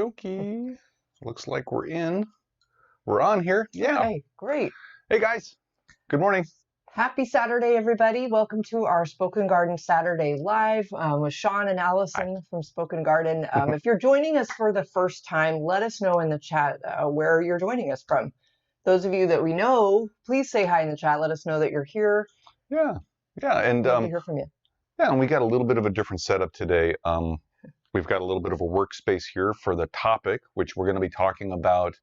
dokey. Looks like we're in. We're on here. Yeah. Okay, great. Hey guys. Good morning. Happy Saturday, everybody. Welcome to our Spoken Garden Saturday Live with Sean and Allison from Spoken Garden. If you're joining us for the first time, let us know in the chat where you're joining us from. Those of you that we know, please say hi in the chat. Let us know that you're here. Yeah. Yeah. And love to hear from you. Yeah, and we got a little bit of a different setup today. We've got a little bit of a workspace here for the topic, which we're going to be talking about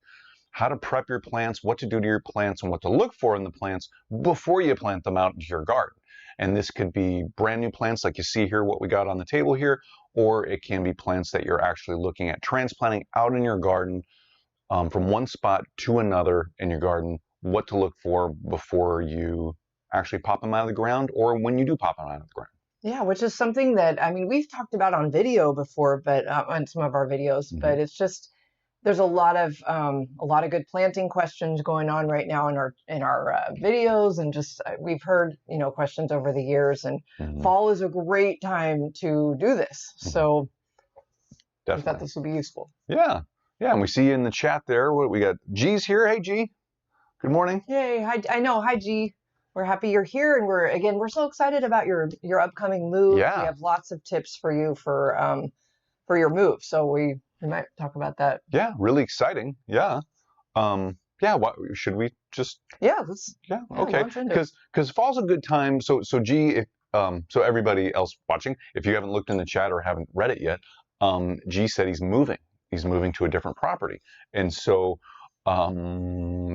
how to prep your plants, what to do to your plants, and what to look for in the plants before you plant them out into your garden. And this could be brand new plants like you see here, what we got on the table here, or it can be plants that you're actually looking at transplanting out in your garden from one spot to another in your garden, what to look for before you actually pop them out of the ground or when you do pop them out of the ground. Yeah, which is something that, I mean, we've talked about on video before, but on some of our videos, but it's just, there's a lot of good planting questions going on right now in our videos, and just we've heard questions over the years, and fall is a great time to do this. So Definitely. I thought this would be useful. Yeah, yeah, and we see you in the chat there. What we got? G's here. Hey, G. Good morning. Yay! Hi, I know. Hi, G. We're happy you're here, and we're so excited about your upcoming move. Yeah. We have lots of tips for you for your move, so we might talk about that. Yeah, really exciting. Yeah. Yeah, what should we just okay. Because fall's a good time. So G, so everybody else watching, if you haven't looked in the chat or haven't read it yet, G said he's moving. He's moving to a different property. And so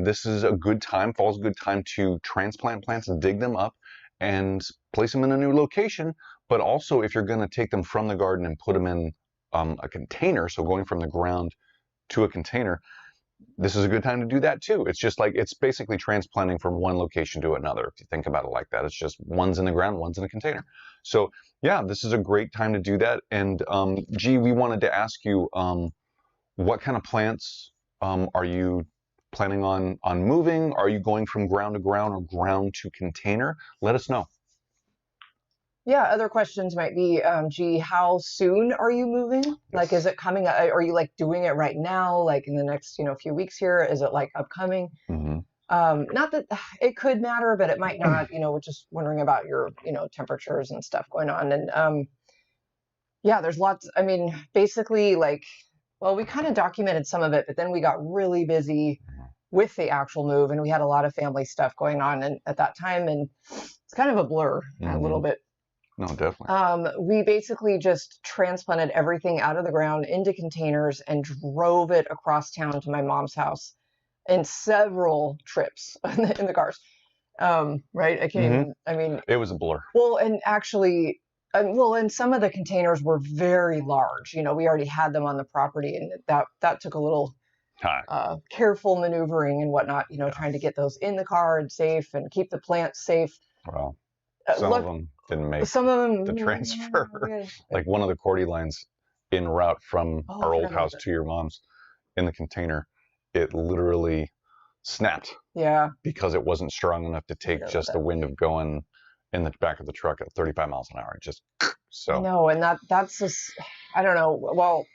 this is a good time, fall's a good time to transplant plants and dig them up and place them in a new location. But also if you're going to take them from the garden and put them in a container, so going from the ground to a container, this is a good time to do that too. It's just like, it's basically transplanting from one location to another. If you think about it like that, it's just one's in the ground, one's in a container. So yeah, this is a great time to do that. And G, we wanted to ask you, what kind of plants are you planning on moving? Are you going from ground to ground or ground to container? Let us know. Yeah, other questions might be, gee, how soon are you moving? Yes. Like, is it coming? Are you like doing it right now? Like in the next, few weeks here? Is it like upcoming? Not that it could matter, but it might not. We're just wondering about your, temperatures and stuff going on. And yeah, there's lots. I mean, basically, like, well, we kind of documented some of it, but then we got really busy with the actual move, and we had a lot of family stuff going on at that time, and it's kind of a blur a little bit. No, definitely. We basically just transplanted everything out of the ground into containers and drove it across town to my mom's house in several trips in the cars. Right? I can't even, I mean, it was a blur. Well, and actually, and some of the containers were very large. We already had them on the property, and that took a little careful maneuvering and whatnot, trying to get those in the car and safe and keep the plants safe. Wow. Some of them didn't make the transfer. Like one of the cordy lines en route from our old house to your mom's in the container, it literally snapped. Yeah. Because it wasn't strong enough to take just the wind of going in the back of the truck at 35 miles an hour. Just so. No, and that's just, I don't know. Well,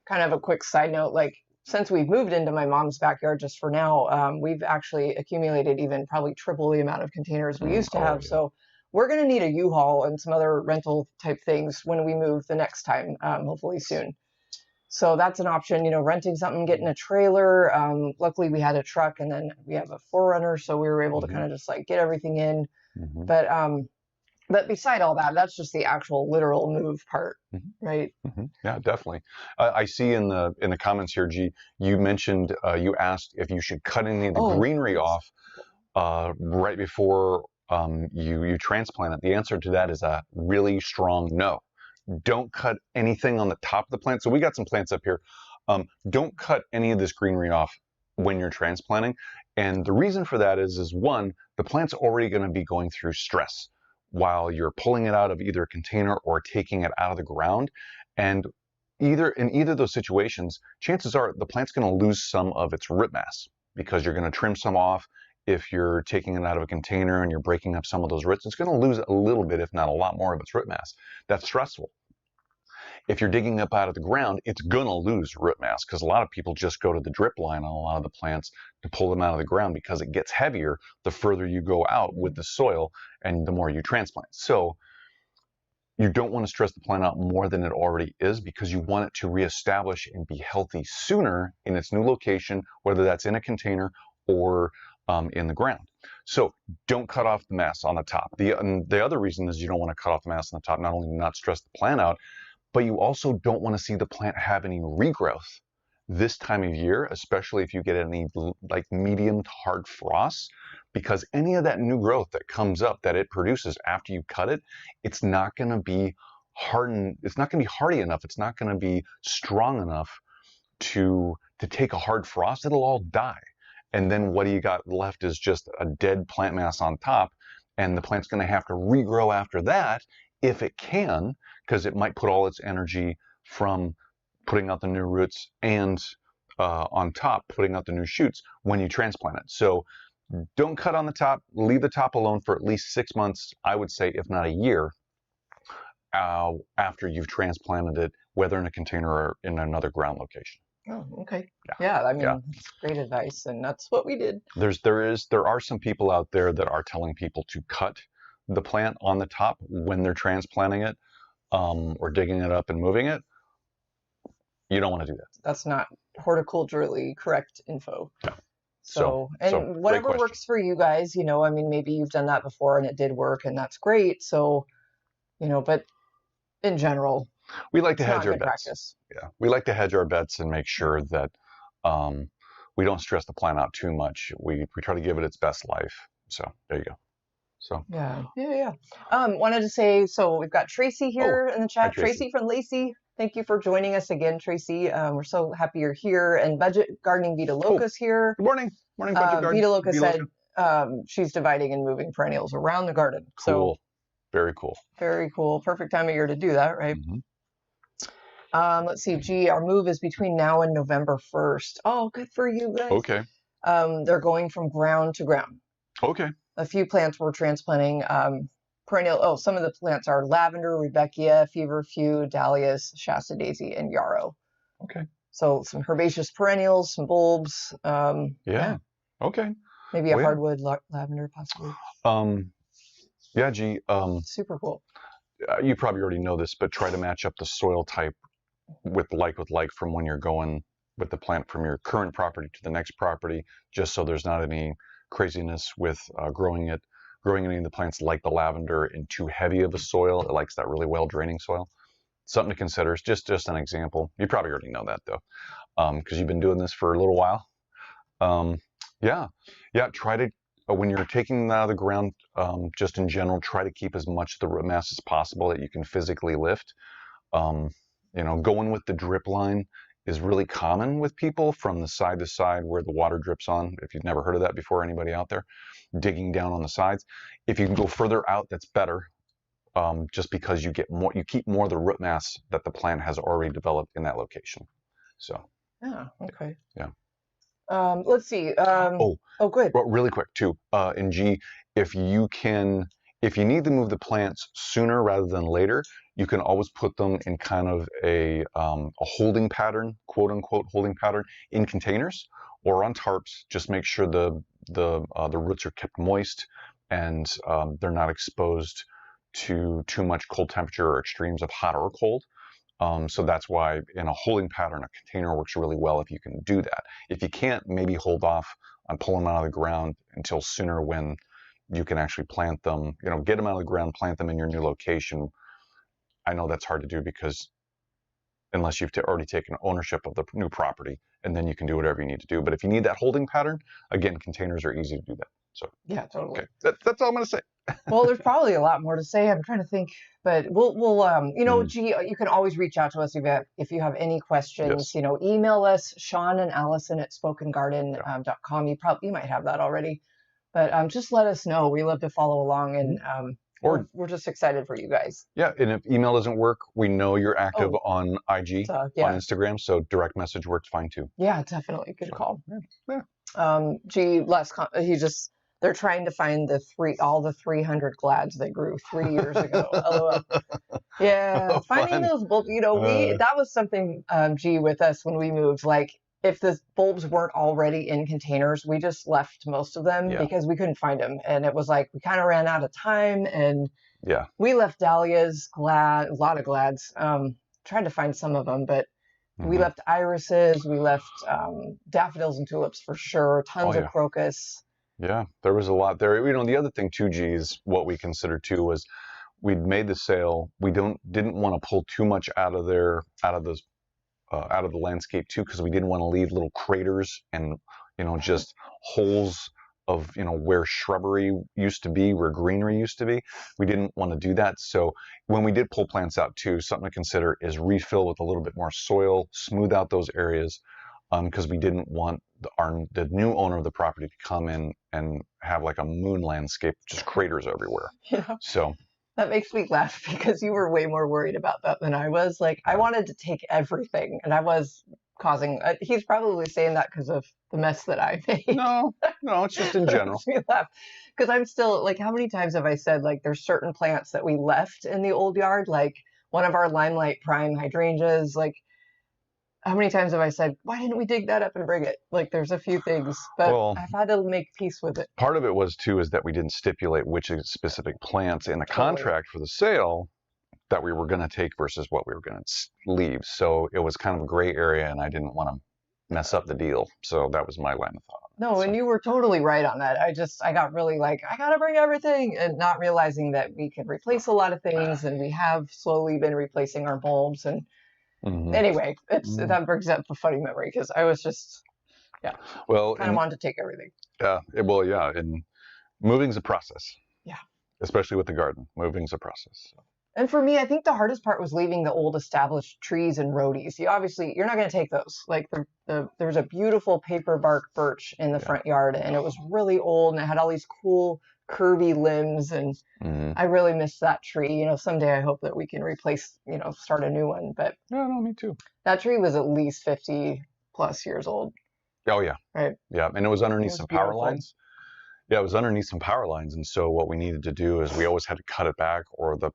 kind of a quick side note, like, since we've moved into my mom's backyard just for now, we've actually accumulated even probably triple the amount of containers we used to have. Yeah. So we're going to need a U-Haul and some other rental type things when we move the next time, hopefully soon. So that's an option, renting something, getting a trailer. Luckily we had a truck, and then we have a 4Runner, so we were able to kind of just like get everything in. But beside all that, that's just the actual literal move part, right? Yeah, definitely. I see in the comments here, G, you mentioned, you asked if you should cut any of the greenery off right before you transplant it. The answer to that is a really strong no. Don't cut anything on the top of the plant. So we got some plants up here. Don't cut any of this greenery off when you're transplanting. And the reason for that is one, the plant's already going to be going through stress while you're pulling it out of either a container or taking it out of the ground. And in either of those situations, chances are the plant's going to lose some of its root mass because you're going to trim some off. If you're taking it out of a container and you're breaking up some of those roots, it's going to lose a little bit, if not a lot more of its root mass. That's stressful. If you're digging up out of the ground, it's going to lose root mass because a lot of people just go to the drip line on a lot of the plants to pull them out of the ground because it gets heavier the further you go out with the soil and the more you transplant. So you don't want to stress the plant out more than it already is because you want it to reestablish and be healthy sooner in its new location, whether that's in a container or in the ground. So don't cut off the mass on the top. The other reason is you don't want to cut off the mass on the top, not only not stress the plant out, but you also don't want to see the plant have any regrowth this time of year, especially if you get any like medium to hard frosts, because any of that new growth that comes up that it produces after you cut it, it's not going to be hardened. It's not going to be hardy enough. It's not going to be strong enough to take a hard frost. It'll all die. And then what do you got left is just a dead plant mass on top, and the plant's going to have to regrow after that if it can, because it might put all its energy from putting out the new roots and on top putting out the new shoots when you transplant it. So don't cut on the top. Leave the top alone for at least 6 months, I would say, if not a year, after you've transplanted it, whether in a container or in another ground location. Oh, okay. Yeah, I mean, that's great advice, and that's what we did. There are some people out there that are telling people to cut the plant on the top when they're transplanting it, or digging it up and moving it. You don't want to do that. That's not horticulturally correct info. Yeah. So whatever works for you guys, I mean, maybe you've done that before and it did work, and that's great. So, but in general, we like to hedge our bets. Practice. Yeah, we like to hedge our bets and make sure that we don't stress the plant out too much. We try to give it its best life. So there you go. So yeah. Wanted to say, so we've got Tracy here in the chat. Hi, Tracy from Lacey. Thank you for joining us again, Tracy. We're so happy you're here. And Budget Gardening Vita Loca's here. Good morning. Morning, Budget Gardening. Vita Loca said she's dividing and moving perennials around the garden. Cool. So, very cool. Very cool. Perfect time of year to do that, right? Mm-hmm. Let's see. Our move is between now and November 1st. Oh, good for you guys. Okay. They're going from ground to ground. Okay. A few plants we're transplanting. Perennial. Oh, some of the plants are lavender, rudbeckia, feverfew, dahlias, Shasta daisy, and yarrow. Okay. So some herbaceous perennials, some bulbs. Yeah. Okay. Maybe a hardwood lavender, possibly. Yeah, G. Super cool. You probably already know this, but try to match up the soil type with like from when you're going with the plant from your current property to the next property, just so there's not any craziness with growing any of the plants like the lavender in too heavy of a soil. It likes that really well draining soil. Something to consider. It's just an example. You probably already know that though, because you've been doing this for a little while. Yeah. Try to when you're taking them out of the ground, just in general, try to keep as much of the root mass as possible that you can physically lift. Going with the drip line is really common with people from the side to side where the water drips on. If you've never heard of that before, anybody out there, digging down on the sides. If you can go further out, that's better. Just because you keep more of the root mass that the plant has already developed in that location. So. Yeah. Okay. Yeah. Let's see. Good. Well, really quick too. And G, if you need to move the plants sooner rather than later, you can always put them in kind of a holding pattern, quote unquote holding pattern, in containers or on tarps. Just make sure the roots are kept moist and they're not exposed to too much cold temperature or extremes of hot or cold. So that's why in a holding pattern, a container works really well if you can do that. If you can't, maybe hold off on pulling them out of the ground until sooner when you can actually plant them, get them out of the ground, plant them in your new location. I know that's hard to do because unless you've already taken ownership of the new property, and then you can do whatever you need to do. But if you need that holding pattern, again, containers are easy to do that. So yeah, totally. Okay, that's all I'm going to say. Well, there's probably a lot more to say. I'm trying to think, but we'll G, you can always reach out to us if you have any questions. Yes. Email us, Sean and Allison at spokengarden.com. You might have that already, but just let us know. We love to follow along, and we're just excited for you guys. Yeah, and if email doesn't work, we know you're active on IG, on Instagram, so direct message works fine too. Yeah, definitely. Good call. Yeah. They're trying to find all the 300 glads they grew 3 years ago. LOL. Yeah, finding those bulbs, you know, that was something, G, with us when we moved. Like, if the bulbs weren't already in containers, we just left most of them because we couldn't find them. And it was like, we kind of ran out of time, and we left dahlias, a lot of glads. Tried to find some of them, but we left irises, we left daffodils and tulips for sure, tons of crocus. Yeah, there was a lot there. You know, the other thing too, G, is what we considered too was we'd made the sale. We didn't want to pull too much out of the landscape too, because we didn't want to leave little craters and, you know, just holes of, you know, where shrubbery used to be, where greenery used to be. We didn't want to do that. So when we did pull plants out too, something to consider is refill with a little bit more soil, smooth out those areas, because we didn't want the new owner of the property to come in and have like a moon landscape, just craters everywhere. Yeah. So that makes me laugh because you were way more worried about that than I was. Like, I wanted to take everything, and I was causing. He's probably saying that because of the mess that I made. No, it's just in general. It makes me laugh because I'm still like, how many times have I said like there's certain plants that we left in the old yard, like one of our limelight prime hydrangeas, like. How many times have I said, why didn't we dig that up and bring it? Like, there's a few things, but I've had to make peace with it. Part of it was, too, is that we didn't stipulate which specific plants in the contract for the sale that we were going to take versus what we were going to leave. So it was kind of a gray area, and I didn't want to mess up the deal. So that was my line of thought. No, and you were totally right on that. I got really like, I got to bring everything, and not realizing that we could replace a lot of things, and we have slowly been replacing our bulbs. And anyway, that brings up a funny memory because I was just, kind of wanted to take everything. Yeah, and moving's a process. Yeah. Especially with the garden, moving's a process. So. And for me, I think the hardest part was leaving the old established trees and roadies. You're not going to take those. Like there's a beautiful paper bark birch in the front yard, and it was really old, and it had all these cool curvy limbs, and I really missed that tree. You know, someday I hope that we can replace, you know, start a new one. But no, me too. That tree was at least 50 plus years old. Oh yeah. Right. Yeah, and it was underneath some power lines. Yeah, it was underneath some power lines, and so what we needed to do is we always had to cut it back, or the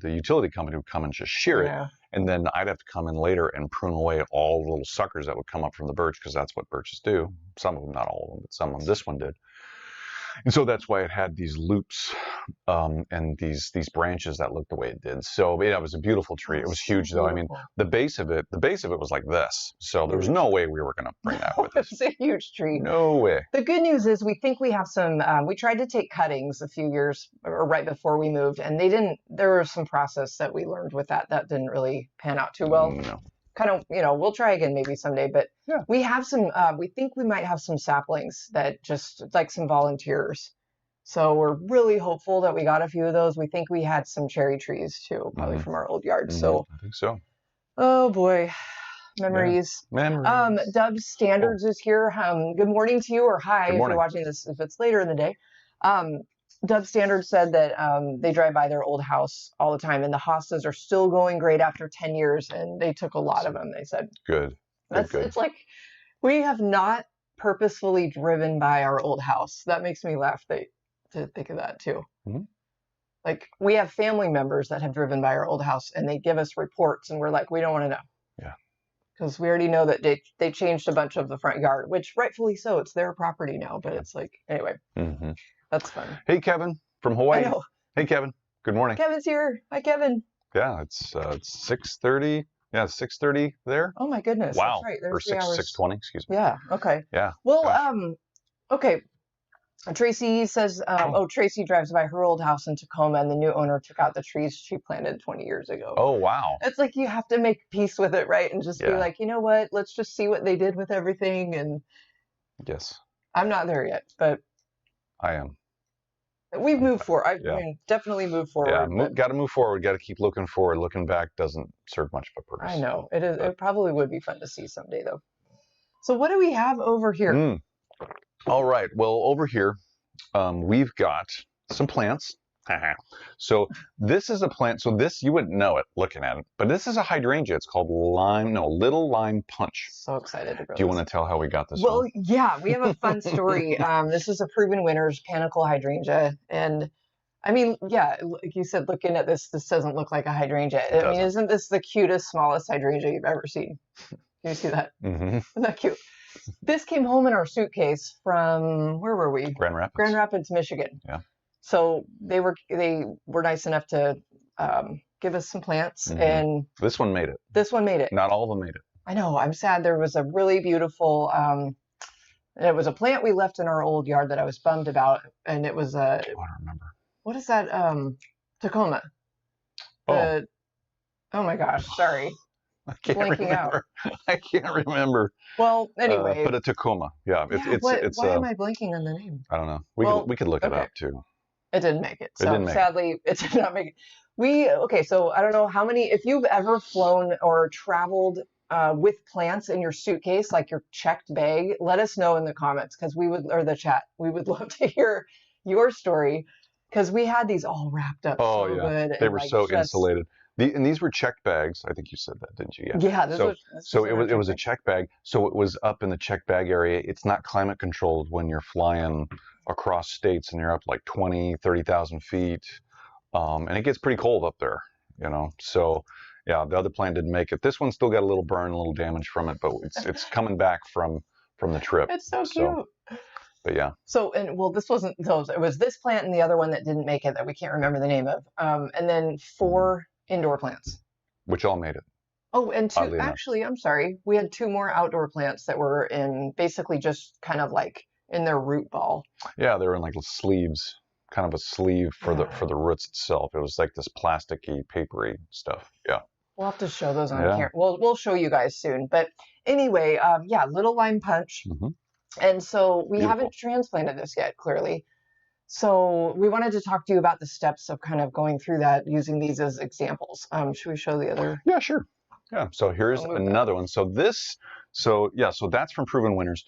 utility company would come and just shear it, and then I'd have to come in later and prune away all the little suckers that would come up from the birch, because that's what birches do. Some of them, not all of them, but some of them. This one did. And so that's why it had these loops and these branches that looked the way it did. So yeah, it was a beautiful tree. It was huge, though. I mean, the base of it was like this. So there was no way we were going to bring that with us. It's a huge tree. No way. The good news is we think we have some. We tried to take cuttings a few years or right before we moved, and they didn't. There was some process that we learned with that didn't really pan out too well. No. Kind of, you know, we'll try again maybe someday, but we have some, we think we might have some saplings that just like some volunteers. So we're really hopeful that we got a few of those. We think we had some cherry trees too, probably from our old yard. So I think so. Oh boy, memories. Yeah. Memories. Dub Standards is here. Good morning to you, or hi if you're watching this, if it's later in the day. Dub Standard said that they drive by their old house all the time, and the hostas are still going great after 10 years, and they took a lot of them, they said. Good. It's like, we have not purposefully driven by our old house. That makes me laugh to think of that, too. Mm-hmm. Like, we have family members that have driven by our old house, and they give us reports, and we're like, we don't want to know. Yeah. Because we already know that they changed a bunch of the front yard, which rightfully so. It's their property now, but it's like, anyway. Mm-hmm. That's fun. Hey, Kevin from Hawaii. I know. Hey, Kevin. Good morning. Kevin's here. Hi, Kevin. Yeah, it's 6:30. Yeah, 6:30 there. Oh my goodness. Wow. That's right. There's or 3 hours. 6:20. Excuse me. Yeah. Okay. Yeah. Well, okay. Tracy says, Tracy drives by her old house in Tacoma, and the new owner took out the trees she planted 20 years ago. Oh, wow. It's like you have to make peace with it, right? And just be like, you know what? Let's just see what they did with everything. And yes. I'm not there yet, but I am. We've moved forward. I mean, definitely moved forward. Yeah, got to move forward. Got to keep looking forward. Looking back doesn't serve much of a purpose. I know. It is. It probably would be fun to see someday, though. So what do we have over here? All right. Well, over here, we've got some plants So this is a plant. So this, you wouldn't know it looking at it, but this is a hydrangea. It's called little lime punch. So excited to grow. Do you want to tell how we got this? Well, yeah, we have a fun story. This is a Proven Winners panicle hydrangea, and I mean, yeah, like you said, looking at this doesn't look like a hydrangea. I mean, isn't this the cutest, smallest hydrangea you've ever seen? Can you see that? Mm-hmm. Isn't that cute? This came home in our suitcase from, where were we? Grand Rapids. Grand Rapids, Michigan. Yeah. So they were nice enough to give us some plants, and this one made it. This one made it. Not all of them made it. I know. I'm sad. There was a really beautiful. It was a plant we left in our old yard that I was bummed about, and it was a. I don't remember. What is that? Tacoma. Oh. Oh my gosh! Sorry. I can't remember. I can't remember. Well, anyway. But a Tacoma. Yeah. It's. Why am I blanking on the name? I don't know. We could look it up too. It didn't make it. So sadly, it did not make it. So I don't know how many. If you've ever flown or traveled with plants in your suitcase, like your checked bag, let us know in the comments or the chat. We would love to hear your story. Because we had these all wrapped up good. They were so insulated. And these were checked bags. I think you said that, didn't you? Yeah. It was a check bag. So it was up in the check bag area. It's not climate controlled when you're flying across states and you're up like 20, 30,000 feet. And it gets pretty cold up there, you know. So yeah, the other plant didn't make it. This one still got a little burn, a little damage from it, but it's coming back from the trip. It's so cute. But yeah. So, this wasn't those. It was this plant and the other one that didn't make it that we can't remember the name of. And then 4 indoor plants. Which all made it. Oh, and 2, actually, I'm sorry. We had 2 more outdoor plants that were in basically just kind of like in their root ball. Yeah, they were in like sleeves, kind of a sleeve for the roots itself. It was like this plasticky, papery stuff. Yeah. We'll have to show those on camera. We'll show you guys soon. But anyway, little lime punch. Mm-hmm. And so we haven't transplanted this yet, clearly. So we wanted to talk to you about the steps of kind of going through that, using these as examples. Should we show the other? Yeah, sure. Yeah. So here's another one. So that's from Proven Winners.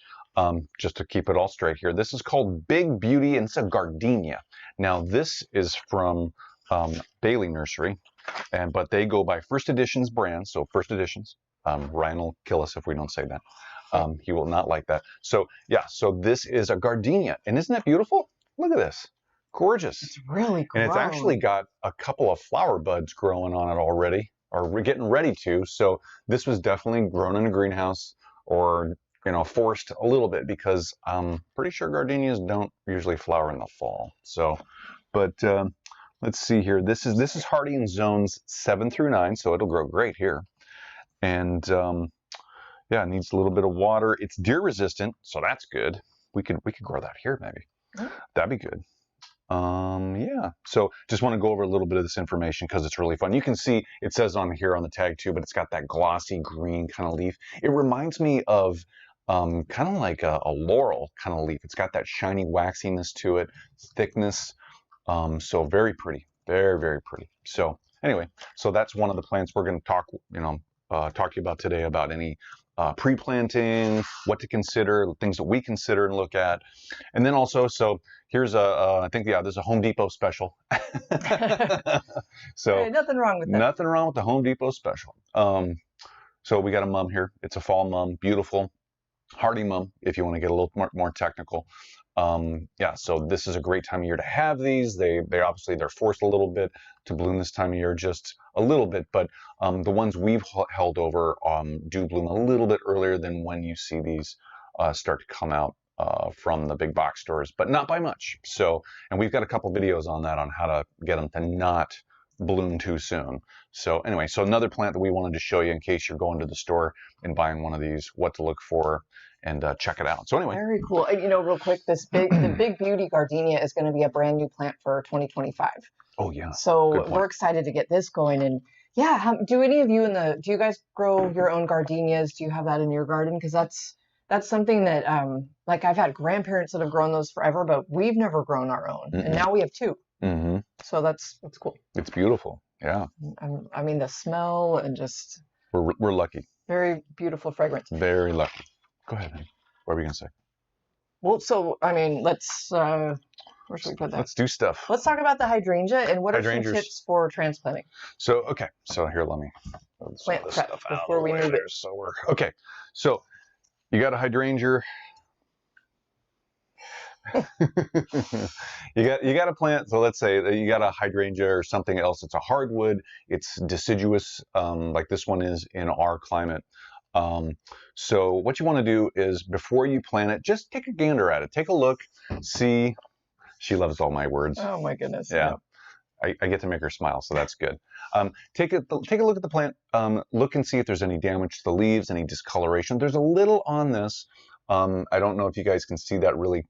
Just to keep it all straight here, this is called Big Beauty, and it's a gardenia. Now this is from Bailey Nursery, but they go by First Editions brand. So First Editions. Ryan will kill us if we don't say that. He will not like that. So this is a gardenia, and isn't that beautiful? Look at this, gorgeous. It's really grown. And it's actually got a couple of flower buds growing on it already, or we're getting ready to. So this was definitely grown in a greenhouse, or forced a little bit, because I'm pretty sure gardenias don't usually flower in the fall. So, but let's see here. This is hardy in zones 7 through 9, so it'll grow great here, and it needs a little bit of water. It's deer resistant, so that's good. We could grow that here maybe. That'd be good. So just want to go over a little bit of this information because it's really fun. You can see it says on here on the tag too, but it's got that glossy green kind of leaf. It reminds me of kind of like a laurel kind of leaf. It's got that shiny waxiness to it, thickness. So very pretty, very, very pretty. So anyway, so that's one of the plants we're going to talk to you about today, about any pre-planting, what to consider, things that we consider and look at. And then also, so here's I think there's a Home Depot special. So hey, nothing wrong with that. Nothing wrong with the Home Depot special. So we got a mum here. It's a fall mum, beautiful, hardy mum, if you want to get a little more technical. So this is a great time of year to have these. They obviously, they're forced a little bit to bloom this time of year, just a little bit, but the ones we've held over do bloom a little bit earlier than when you see these start to come out from the big box stores, but not by much. So, and we've got a couple videos on that, on how to get them to not bloom too soon. So anyway, so another plant that we wanted to show you in case you're going to the store and buying one of these, what to look for, and check it out. So anyway. Very cool. Real quick, the Big Beauty Gardenia is going to be a brand new plant for 2025. Oh yeah. So we're excited to get this going. And yeah, do any of you do you guys grow your own gardenias? Do you have that in your garden? Because that's something that like I've had grandparents that have grown those forever, but we've never grown our own. And now we have 2. Mm-hmm. So that's cool. It's beautiful. Yeah. I mean, the smell and just. We're lucky. Very beautiful fragrance. Very lucky. Go ahead, honey. What were you going to say? Well, so, I mean, let's, Where should we put that? Let's do stuff. Let's talk about the hydrangea and what are some tips for transplanting. So, okay. So here, let me plant prep before we move it. So okay. So you got a hydrangea. you got a plant. So let's say that you got a hydrangea or something else. It's a hardwood. It's deciduous, like this one is in our climate. So what you want to do is before you plant it, just take a gander at it. Take a look, see. She loves all my words. Oh my goodness. Yeah. I get to make her smile, so that's good. Take a look at the plant. Look and see if there's any damage to the leaves, any discoloration. There's a little on this. I don't know if you guys can see that really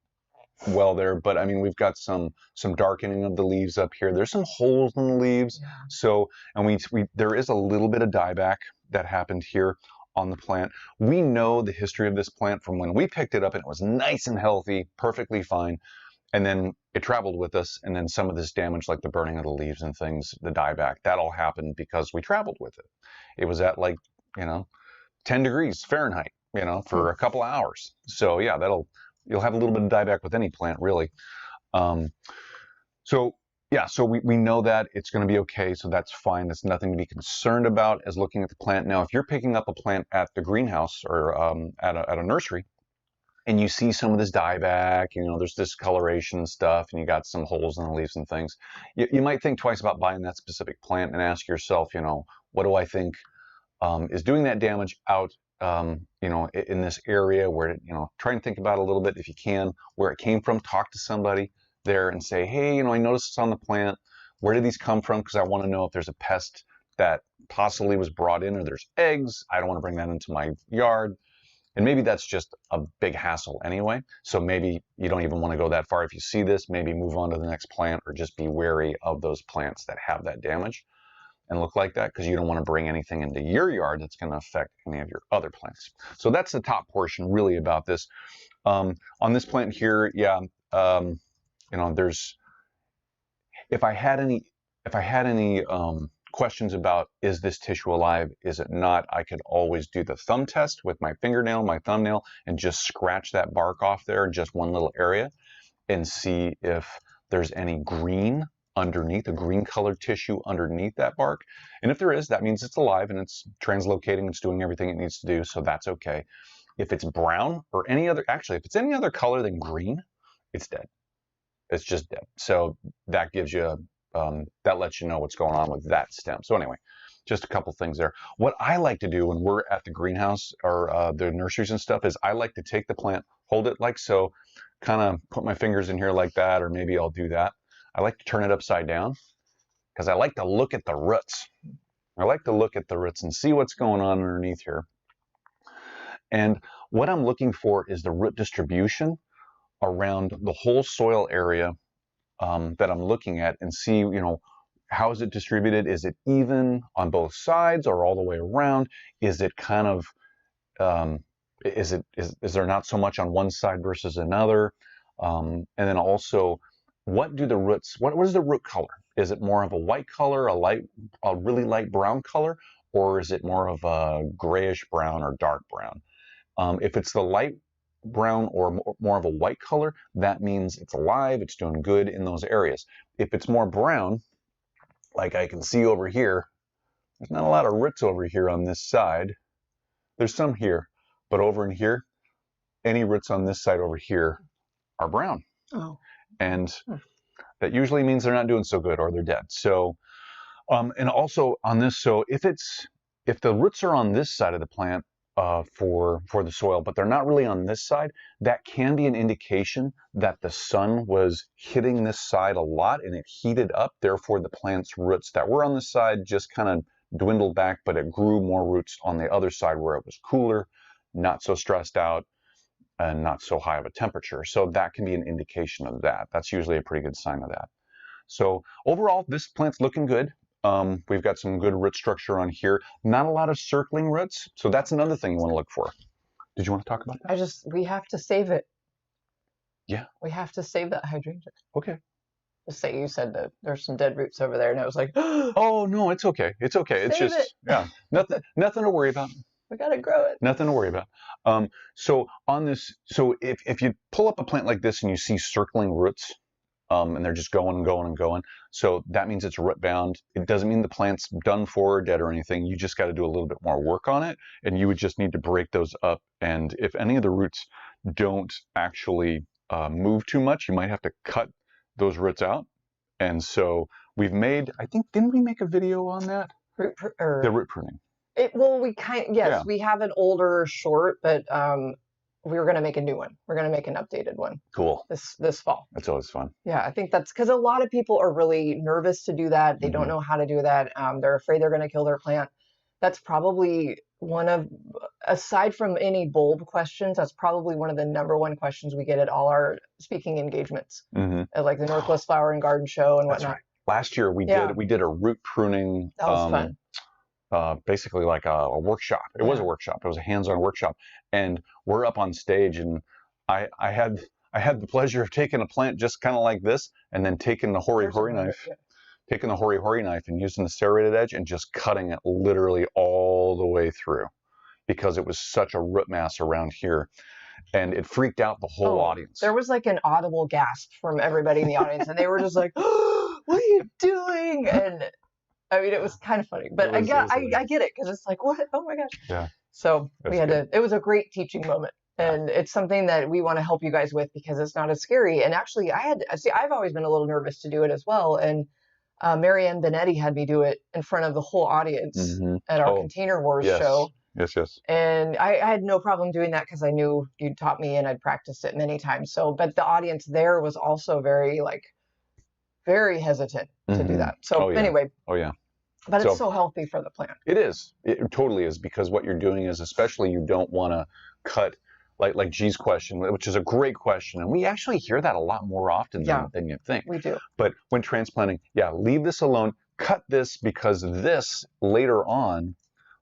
well there, but I mean, we've got some darkening of the leaves up here. There's some holes in the leaves. Yeah. So, and there is a little bit of dieback that happened here on the plant. We know the history of this plant from when we picked it up, and it was nice and healthy, perfectly fine. And then it traveled with us, and then some of this damage, like the burning of the leaves and things, the dieback, that all happened because we traveled with it. It was at 10 degrees Fahrenheit, for a couple of hours. So yeah, you'll have a little bit of dieback with any plant, really. So we know that it's going to be okay. So that's fine. That's nothing to be concerned about as looking at the plant. Now, if you're picking up a plant at the greenhouse or at a nursery, and you see some of this dieback, there's discoloration stuff, and you got some holes in the leaves and things, you might think twice about buying that specific plant and ask yourself, what do I think is doing that damage out, in this area where, try and think about it a little bit if you can, where it came from. Talk to somebody there and say, hey, I noticed this on the plant. Where did these come from? Because I want to know if there's a pest that possibly was brought in, or there's eggs. I don't want to bring that into my yard. And maybe that's just a big hassle anyway. So maybe you don't even want to go that far. If you see this, maybe move on to the next plant, or just be wary of those plants that have that damage and look like that, because you don't want to bring anything into your yard that's going to affect any of your other plants. So that's the top portion really about this. On this plant here, yeah, there's, if I had any questions about, is this tissue alive, is it not, I could always do the thumb test with my fingernail, my thumbnail, and just scratch that bark off there in just one little area and see if there's any green underneath, a green colored tissue underneath that bark. And if there is, that means it's alive and it's translocating, it's doing everything it needs to do, so that's okay. If it's brown or if it's any other color than green, it's dead. It's just dead. So that gives you that lets you know what's going on with that stem. So anyway, just a couple things there. What I like to do when we're at the greenhouse or the nurseries and stuff is I like to take the plant, hold it like so, kind of put my fingers in here like that, or maybe I'll do that. I like to turn it upside down because I like to look at the roots. I like to look at the roots and see what's going on underneath here. And what I'm looking for is the root distribution around the whole soil area that I'm looking at, and see, how is it distributed? Is it even on both sides or all the way around? Is it kind of, is there not so much on one side versus another? And then also, what is the root color? Is it more of a white color, a really light brown color, or is it more of a grayish brown or dark brown? If it's the light brown or more of a white color, that means it's alive, it's doing good in those areas. If it's more brown, like I can see over here, there's not a lot of roots over here on this side. There's some here, but over in here, any roots on this side over here are brown. Oh. And that usually means they're not doing so good, or they're dead. So, and also on this, so if the roots are on this side of the plant, for the soil, but they're not really on this side, that can be an indication that the sun was hitting this side a lot and it heated up. Therefore, the plant's roots that were on this side just kind of dwindled back, but it grew more roots on the other side where it was cooler, not so stressed out, and not so high of a temperature. So that can be an indication of that. That's usually a pretty good sign of that. So overall, this plant's looking good. We've got some good root structure on here. Not a lot of circling roots, so that's another thing you want to look for. Did you want to talk about that? We have to save it. Yeah. We have to save that hydrangea. Okay. Just say you said that there's some dead roots over there, and I was like, oh no, it's okay. It's okay. It's just yeah, nothing to worry about. We gotta grow it. Nothing to worry about. So on this, so if you pull up a plant like this and you see circling roots, and they're just going and going and going. So that means it's root bound. It doesn't mean the plant's done for or dead or anything. You just got to do a little bit more work on it, and you would just need to break those up. And if any of the roots don't actually move too much, you might have to cut those roots out. And so we've made, I think, didn't we make a video on that? The root pruning. Yes, we have an older short, but we were going to make a new one. We're going to make an updated one. Cool. This fall. That's always fun. Yeah, I think that's because a lot of people are really nervous to do that. They don't know how to do that. They're afraid they're going to kill their plant. That's probably one of, aside from any bulb questions, that's probably one of the #1 questions we get at all our speaking engagements, at like the Northwest Flower and Garden Show and whatnot. Right. Last year we did a root pruning. That was fun. Basically like a workshop. It was a workshop. It was a hands-on workshop, and we're up on stage, and I had the pleasure of taking a plant just kind of like this, and then taking the hori-hori knife, and using the serrated edge and just cutting it literally all the way through, because it was such a root mass around here, and it freaked out the whole audience. There was like an audible gasp from everybody in the audience, and they were just like, oh, "What are you doing?" And I mean, it was kind of funny, but I get it, because it's like, what? Oh my gosh. Yeah. So it was a great teaching moment, and it's something that we want to help you guys with, because it's not as scary. And actually I've always been a little nervous to do it as well. And Marianne Benetti had me do it in front of the whole audience at our Container Wars show. Yes. And I had no problem doing that, because I knew you'd taught me and I'd practiced it many times. So, but the audience there was also very hesitant to do that. So anyway. Oh yeah. But it's so healthy for the plant. It is. It totally is, because what you're doing is, especially, you don't want to cut, like G's question, which is a great question. And we actually hear that a lot more often than you think. We do. But when transplanting, leave this alone. Cut this, because this later on,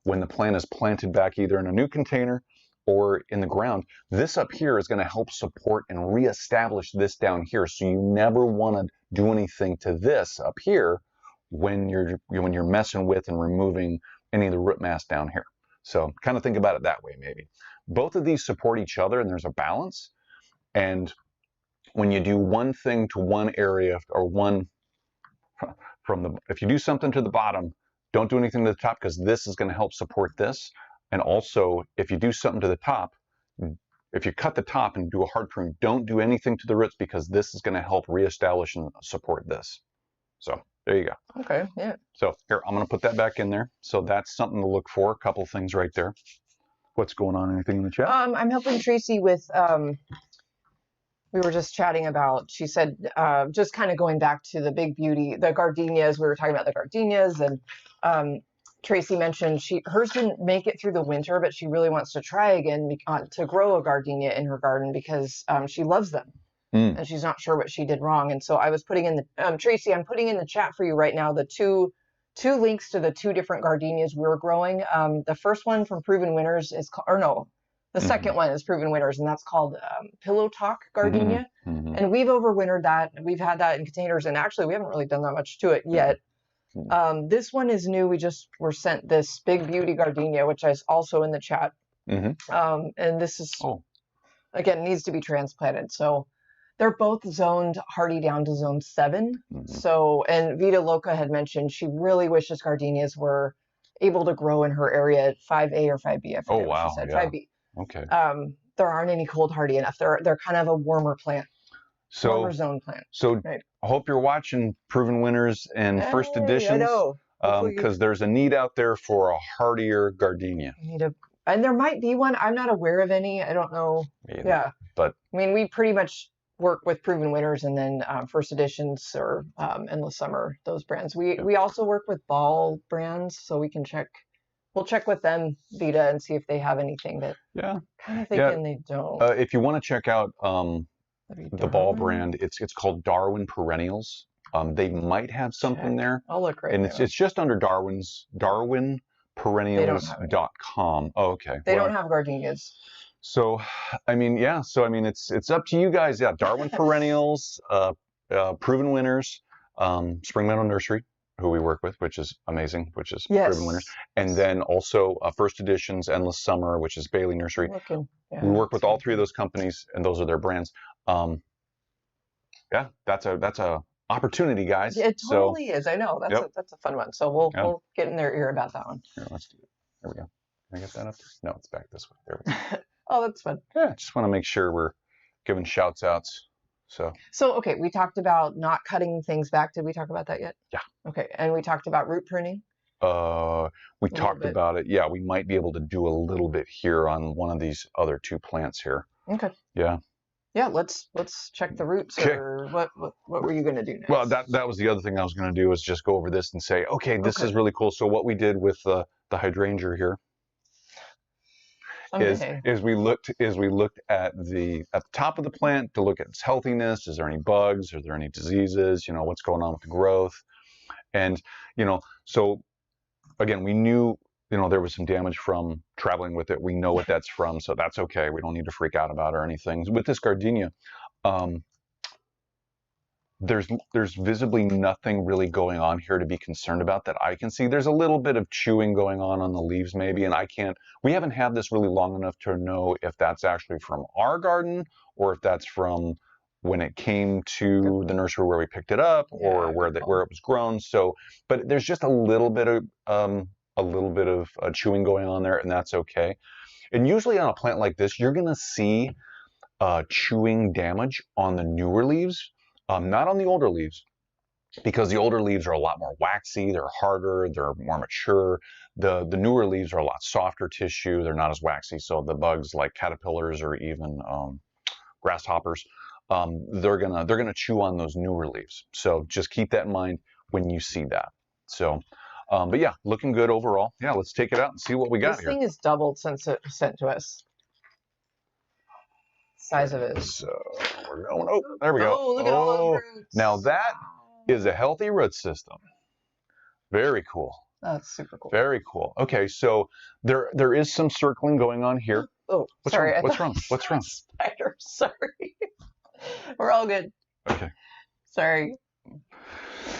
when the plant is planted back either in a new container or in the ground, this up here is going to help support and reestablish this down here. So you never want to do anything to this up here when you're messing with and removing any of the root mass down here. So kind of think about it that way, maybe. Both of these support each other, and there's a balance. And when you do one thing to one area, or if you do something to the bottom, don't do anything to the top, because this is going to help support this. And also, if you do something to the top, if you cut the top and do a hard prune, don't do anything to the roots, because this is going to help reestablish and support this. So there you go. Okay, yeah. So here, I'm going to put that back in there. So that's something to look for. A couple things right there. What's going on? Anything in the chat? I'm helping Tracy with, we were just chatting about, she said, just kind of going back to the big beauty, the gardenias. We were talking about the gardenias, and Tracy mentioned hers didn't make it through the winter, but she really wants to try again to grow a gardenia in her garden, because she loves them. And she's not sure what she did wrong. And so I was putting in the, Tracy, I'm putting in the chat for you right now the two links to the 2 different gardenias we're growing. The first one from Proven Winners is, the second one is Proven Winners, and that's called Pillow Talk Gardenia. And we've overwintered that. We've had that in containers, and actually we haven't really done that much to it yet. This one is new. We just were sent this big beauty gardenia, which is also in the chat. And this is, again, needs to be transplanted. So they're both zoned hardy down to zone 7. So, and Vita Loca had mentioned she really wishes gardenias were able to grow in her area at 5A or 5B. I forget what she said. 5B. Okay. There aren't any cold hardy enough. They're kind of a warmer plant. Warmer zone plant. So I hope you're watching Proven Winners and First Editions. I know. Because there's a need out there for a hardier gardenia. And there might be one. I'm not aware of any. I don't know. Yeah. But I mean, we pretty much work with Proven Winners, and then First Editions or Endless Summer, those brands. We also work with Ball brands, so we can check. We'll check with them, Vita, and see if they have anything that. Kind of thinking they don't. If you want to check out the Ball brand, it's called Darwin Perennials. They might have something there. I'll look right and now. it's just under DarwinPerennials.com. Oh, okay. They don't have gardenias. So, I mean, it's up to you guys. Yeah, Darwin Perennials, Proven Winners, Spring Meadow Nursery, who we work with, which is amazing, which is Proven Winners, and then also First Editions, Endless Summer, which is Bailey Nursery. We work with all 3 of those companies, and those are their brands. yeah, that's a opportunity, guys. It totally is. I know. That's a fun one. So we'll get in their ear about that one. Here, let's do it. There we go. Can I get that up there? No, it's back this way. There we go. Oh, that's fun. Yeah, just want to make sure we're giving shouts outs. So okay, we talked about not cutting things back. Did we talk about that yet? Yeah. Okay, and we talked about root pruning. We talked about it. Yeah, we might be able to do a little bit here on one of these other two plants here. Okay. Yeah. Yeah, let's check the roots. Okay. Or what were you going to do next? Well, that was the other thing I was going to do, is just go over this and say, okay, this is really cool. So what we did with the hydrangea here is we looked at the top of the plant to look at its healthiness. Is there any bugs? Are there any diseases? You know, what's going on with the growth? And so again, we knew there was some damage from traveling with it. We know what that's from, so that's okay. We don't need to freak out about it or anything. With this Gardenia, there's visibly nothing really going on here to be concerned about that I can see. There's a little bit of chewing going on the leaves maybe, and we haven't had this really long enough to know if that's actually from our garden or if that's from when it came to the nursery where we picked it up, or where it was grown. So, but there's just a little bit of chewing going on there, and that's okay. And usually on a plant like this, you're going to see chewing damage on the newer leaves, not on the older leaves, because the older leaves are a lot more waxy, they're harder, they're more mature. The newer leaves are a lot softer tissue, they're not as waxy, so the bugs like caterpillars or even grasshoppers, they're gonna chew on those newer leaves. So just keep that in mind when you see that. So, but yeah, looking good overall. Yeah, let's take it out and see what we got here. This thing has doubled since it was sent to us. Size of it. So we're going. Oh, there we go. Oh, look at all those roots. Now that is a healthy root system. Very cool. That's super cool. Very cool. Okay, so there is some circling going on here. Oh, sorry. What's wrong? What's wrong? Spider. Sorry. We're all good. Okay. Sorry.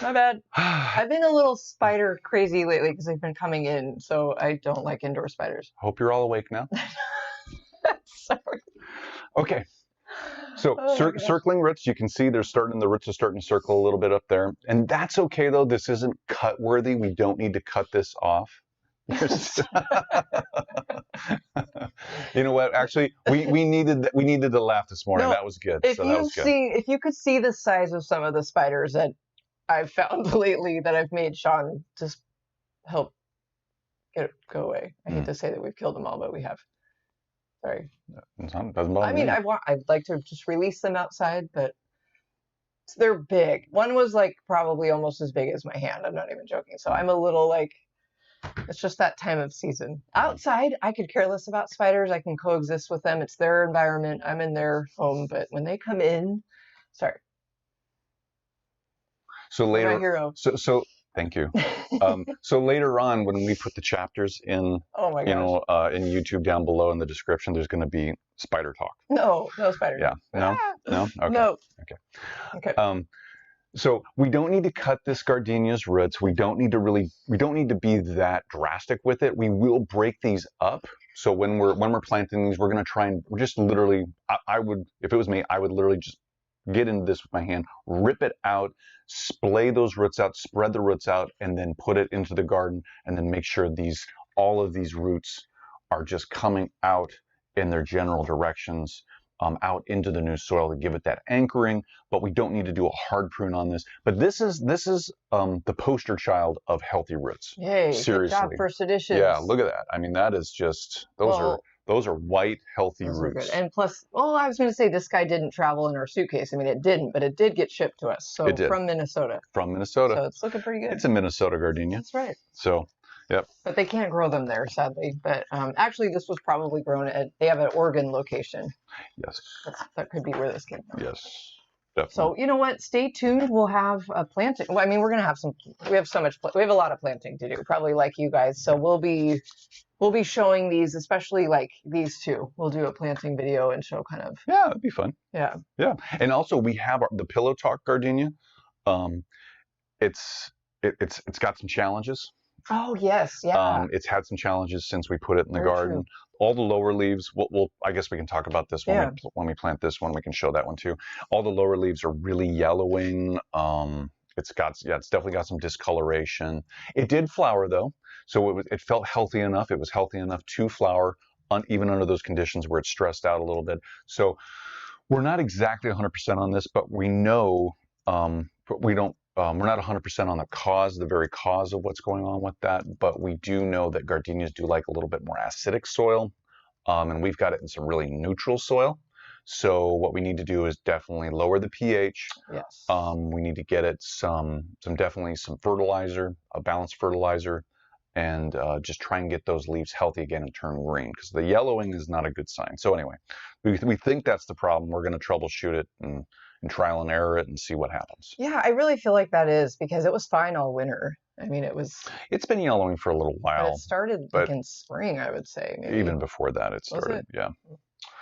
My bad. I've been a little spider crazy lately because they've been coming in, so I don't like indoor spiders. Hope you're all awake now. Sorry. Okay. So circling roots, you can see the roots are starting to circle a little bit up there. And that's okay though. This isn't cut worthy. We don't need to cut this off. You know what? Actually, we needed to laugh this morning. No, that was good. If you could see the size of some of the spiders that I've found lately that I've made Sean just help go away. I hate to say that we've killed them all, but we have. Sorry. Doesn't bother me. I'd like to just release them outside, but they're big. One was like probably almost as big as my hand. I'm not even joking. So I'm a little like, it's just that time of season. Outside, I could care less about spiders. I can coexist with them. It's their environment. I'm in their home. But when they come in, sorry. So later, my hero. So thank you. So later on, when we put the chapters in, in YouTube down below in the description, there's going to be spider talk. No spider. Yeah. No. Okay. No. Okay. So we don't need to cut this gardenia's roots. We don't need to be that drastic with it. We will break these up. So when we're planting these, we're going to try and just literally, I would, if it was me, I would literally just get into this with my hand, rip it out, splay those roots out, spread the roots out, and then put it into the garden, and then make sure all of these roots are just coming out in their general directions, out into the new soil to give it that anchoring. But we don't need to do a hard prune on this. But this is the poster child of healthy roots. Yay! Seriously. Good job, first edition. Yeah, look at that. I mean, that is just those are white, healthy roots. And plus, I was going to say this guy didn't travel in our suitcase. I mean, it didn't, but it did get shipped to us. So it did. From Minnesota. From Minnesota. So it's looking pretty good. It's a Minnesota gardenia. That's right. So, yep. But they can't grow them there, sadly. But actually, this was probably grown they have an Oregon location. Yes. That could be where this came from. Yes. Definitely. So you know what? Stay tuned. We'll have a planting. Well, I mean, we're gonna have we have a lot of planting to do, probably like you guys. So we'll be showing these, especially like these two. We'll do a planting video and show kind of. Yeah, that'd be fun. Yeah. Yeah, and also we have the Pillow Talk gardenia. It's got some challenges. Oh, yes, yeah. It's had some challenges since we put it in the garden. True. All the lower leaves, I guess we can talk about this when we plant this one. We can show that one too. All the lower leaves are really yellowing. It's definitely got some discoloration. It did flower though, so it felt healthy enough. It was healthy enough to flower, even under those conditions where it's stressed out a little bit. So we're not exactly 100% on this, but we know, but we don't. We're not 100% on the very cause of what's going on with that, but we do know that gardenias do like a little bit more acidic soil, and we've got it in some really neutral soil. So what we need to do is definitely lower the pH. Yes. We need to get it definitely some fertilizer, a balanced fertilizer, and just try and get those leaves healthy again and turn green, because the yellowing is not a good sign. So anyway, we think that's the problem. We're going to troubleshoot it and trial and error it and see what happens. Yeah, I really feel like that is, because it was fine all winter. I mean, it's been yellowing for a little while. But it started like in spring, I would say. Maybe. Even before that it started, yeah.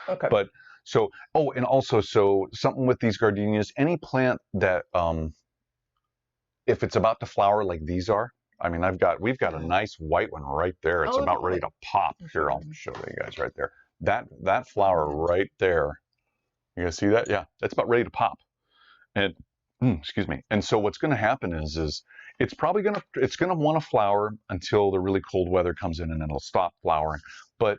Okay. But so, and also, so something with these gardenias, any plant that, if it's about to flower like these are, I mean, we've got a nice white one right there. It's about ready to pop. Here, I'll show you guys right there. That flower right there. You guys see that? Yeah, that's about ready to pop. And excuse me. And so what's going to happen is it's probably going to want to flower until the really cold weather comes in, and then it'll stop flowering. But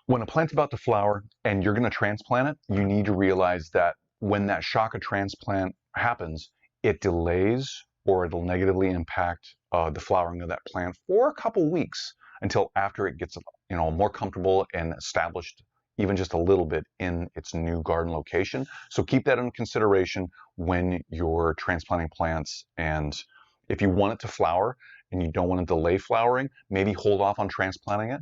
when a plant's about to flower and you're going to transplant it, you need to realize that when that shock of transplant happens, it delays or it'll negatively impact the flowering of that plant for a couple weeks until after it gets more comfortable and established, even just a little bit, in its new garden location. So keep that in consideration when you're transplanting plants. And if you want it to flower and you don't want to delay flowering, maybe hold off on transplanting it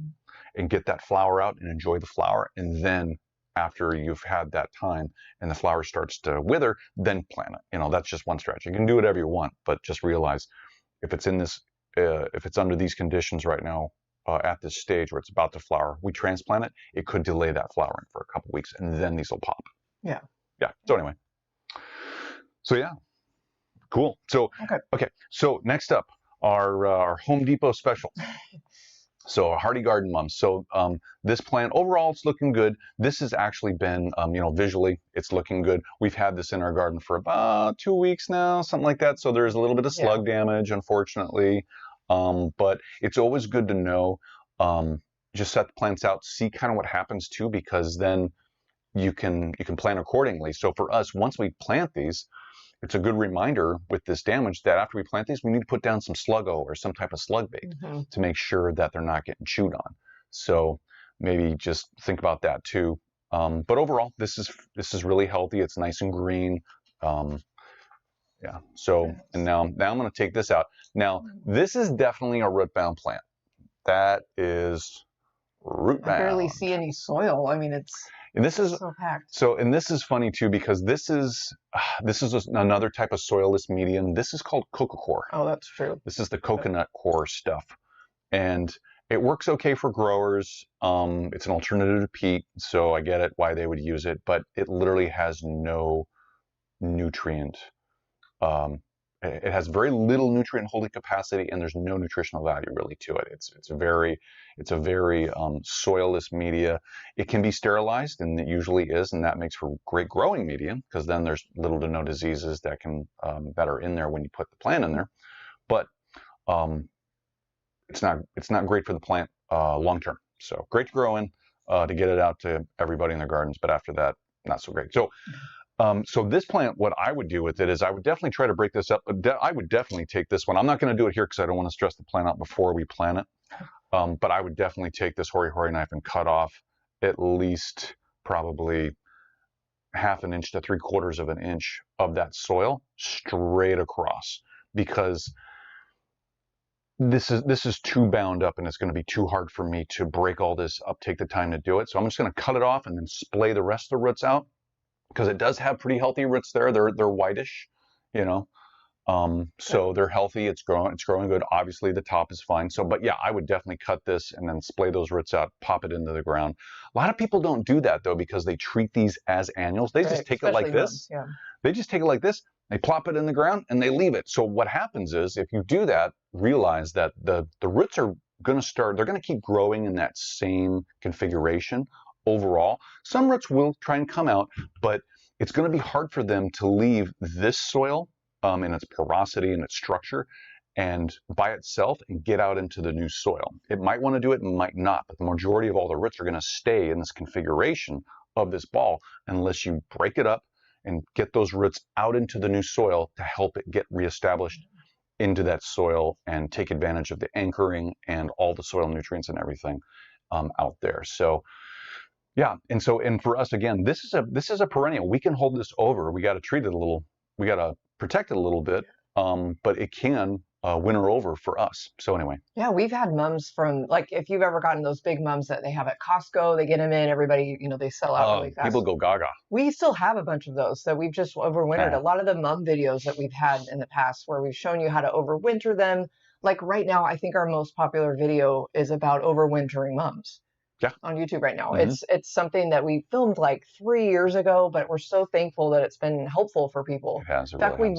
and get that flower out and enjoy the flower. And then after you've had that time and the flower starts to wither, then plant it. That's just one strategy. You can do whatever you want, but just realize if it's under these conditions right now, at this stage where it's about to flower, we transplant it, it could delay that flowering for a couple weeks, and then these will pop. Yeah. Yeah. So anyway. So yeah. Cool. So okay. So next up, our Home Depot special. So a hardy garden mums. So this plant overall, it's looking good. This has actually been, visually, it's looking good. We've had this in our garden for about 2 weeks now, something like that. So there's a little bit of slug damage, unfortunately. But it's always good to know, just set the plants out, see kind of what happens too, because then you can plan accordingly. So for us, once we plant these, it's a good reminder with this damage that after we plant these, we need to put down some Sluggo or some type of slug bait to make sure that they're not getting chewed on. So maybe just think about that too. But overall, this is really healthy. It's nice and green. Yeah. So, and now I'm going to take this out. Now, this is definitely a root-bound plant. That is root-bound. I barely see any soil. I mean, it's so packed. So, and this is funny too, because this is another type of soilless medium. This is called coco coir. Oh, that's true. This is the coconut coir stuff, and it works okay for growers. It's an alternative to peat, so I get it why they would use it, but it literally has no nutrient. It has very little nutrient holding capacity, and there's no nutritional value really to it. It's a very soilless media. It can be sterilized, and it usually is, and that makes for great growing medium, because then there's little to no diseases that are in there when you put the plant in there. But it's not great for the plant long term. So great to grow in, to get it out to everybody in their gardens, but after that, not so great. So. So this plant, what I would do with it is I would definitely try to break this up. I would definitely take this one. I'm not going to do it here because I don't want to stress the plant out before we plant it. But I would definitely take this hori-hori knife and cut off at least probably 1/2 inch to 3/4 of an inch of that soil straight across, because this is too bound up and it's going to be too hard for me to break all this up, take the time to do it. So I'm just going to cut it off and then splay the rest of the roots out, because it does have pretty healthy roots there. They're whitish, so they're healthy. It's growing good. Obviously the top is fine. So, but yeah, I would definitely cut this and then splay those roots out, pop it into the ground. A lot of people don't do that though, because they treat these as annuals. They just take it like this. They just take it like this They plop it in the ground and they leave it. So what happens is, if you do that, realize that the roots are going to start, they're going to keep growing in that same configuration overall. Some roots will try and come out, but it's going to be hard for them to leave this soil in its porosity and its structure and by itself and get out into the new soil. It might want to do it and might not, but the majority of all the roots are going to stay in this configuration of this ball unless you break it up and get those roots out into the new soil to help it get reestablished into that soil and take advantage of the anchoring and all the soil nutrients and everything out there. So yeah, and for us, again, this is a perennial. We can hold this over. We got to treat it a little, we got to protect it a little bit, but it can winter over for us. So anyway. Yeah, we've had mums from, like, if you've ever gotten those big mums that they have at Costco, they get them in, everybody, they sell out really fast. People go gaga. We still have a bunch of those that we've just overwintered. A lot of the mum videos that we've had in the past where we've shown you how to overwinter them. Like right now, I think our most popular video is about overwintering mums. Yeah. On YouTube right now. Mm-hmm. It's something that we filmed like 3 years ago, but we're so thankful that it's been helpful for people. It has. In fact, we